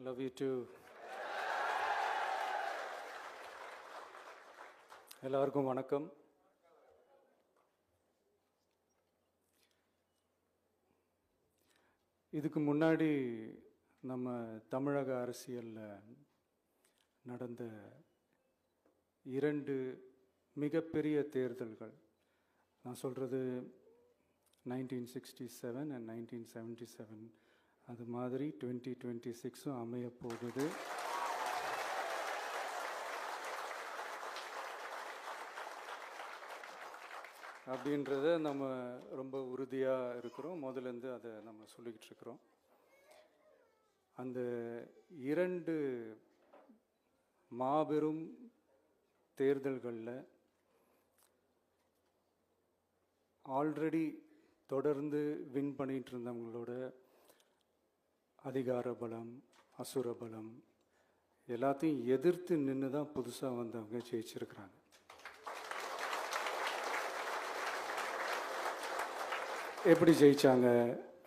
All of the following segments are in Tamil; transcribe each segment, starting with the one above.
Love you too. எல்லாருக்கும் வணக்கம். இதுக்கு முன்னாடி நம்ம தமிழக அரசியலில் நடந்த 2 மிகப்பெரிய தேர்தல்கள், நான் சொல்கிறது 1967 and 1977, அது மாதிரி 2026 அமைய போகுது. அப்படின்றத நம்ம ரொம்ப உறுதியாக இருக்கிறோம். முதலேருந்து அதை நம்ம சொல்லிக்கிட்டு இருக்கிறோம். அந்த 2 மாபெரும் தேர்தல்களில் ஆல்ரெடி தொடர்ந்து வின் பண்ணிகிட்டு இருந்தவங்களோட அதிகார பலம், அசுர பலம் எல்லாத்தையும் எதிர்த்து நின்று தான் புதுசாக வந்தவங்க ஜெயிச்சிருக்கிறாங்க. எப்படி ஜெயித்தாங்க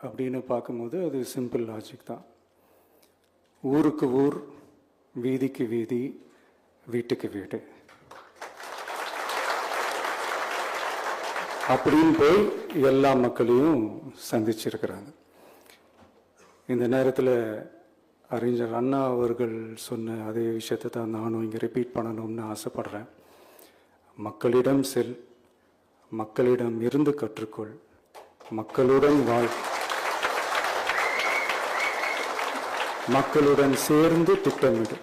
அப்படின்னு பார்க்கும்போது அது சிம்பிள் லாஜிக் தான். ஊருக்கு ஊர், வீதிக்கு வீதி, வீட்டுக்கு வீடு அப்படின்னு போய் எல்லா மக்களையும் சந்திச்சிருக்கிறாங்க. இந்த நேரத்தில் அறிஞர் அண்ணா அவர்கள் சொன்ன அதே விஷயத்தை தான் நானும் இங்கே ரிப்பீட் பண்ணணும்னு ஆசைப்படுறேன். மக்களிடம் செல், மக்களிடம் இருந்து கற்றுக்கொள், மக்களுடன் வாழ், மக்களுடன் சேர்ந்து திட்டமிடு.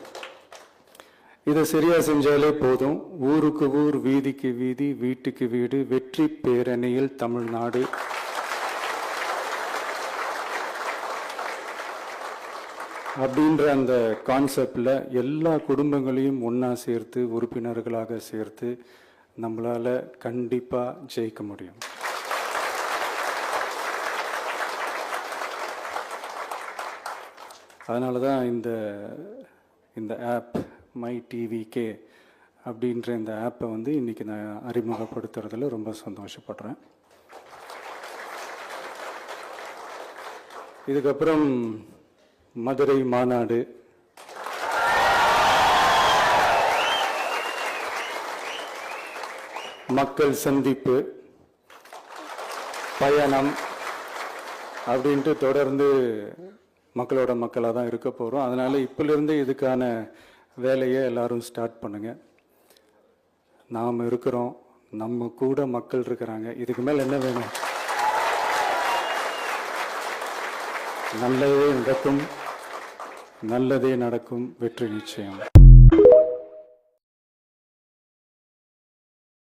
இதை சரியாக செஞ்சாலே போதும். ஊருக்கு ஊர், வீதிக்கு வீதி, வீட்டுக்கு வீடு, வெற்றி பேரணியில் தமிழ்நாடு. அப்படின்ற அந்த கான்செப்டில் எல்லா குடும்பங்களையும் ஒன்றா சேர்த்து, உறுப்பினர்களாக சேர்த்து நம்மளால் கண்டிப்பாக ஜெயிக்க முடியும். அதனால தான் இந்த ஆப் மை டிவிகே அப்படின்ற இந்த ஆப்பை இன்றைக்கி நான் அறிமுகப்படுத்துறதுல ரொம்ப சந்தோஷப்படுறேன். இதுக்கப்புறம் மதுரை மாநாடு, மக்கள் சந்திப்பு, பயணம் அப்படின்ட்டு தொடர்ந்து மக்களோட மக்களாக தான் இருக்க போகிறோம். அதனால் இப்போலேருந்து இதுக்கான வேலையை எல்லாரும் ஸ்டார்ட் பண்ணுங்கள். நாம் இருக்கிறோம், நம்ம கூட மக்கள் இருக்கிறாங்க. இதுக்கு மேலே என்ன வேணும்? நல்லதே நடக்கும், நல்லதே நடக்கும், வெற்றி நிச்சயம்.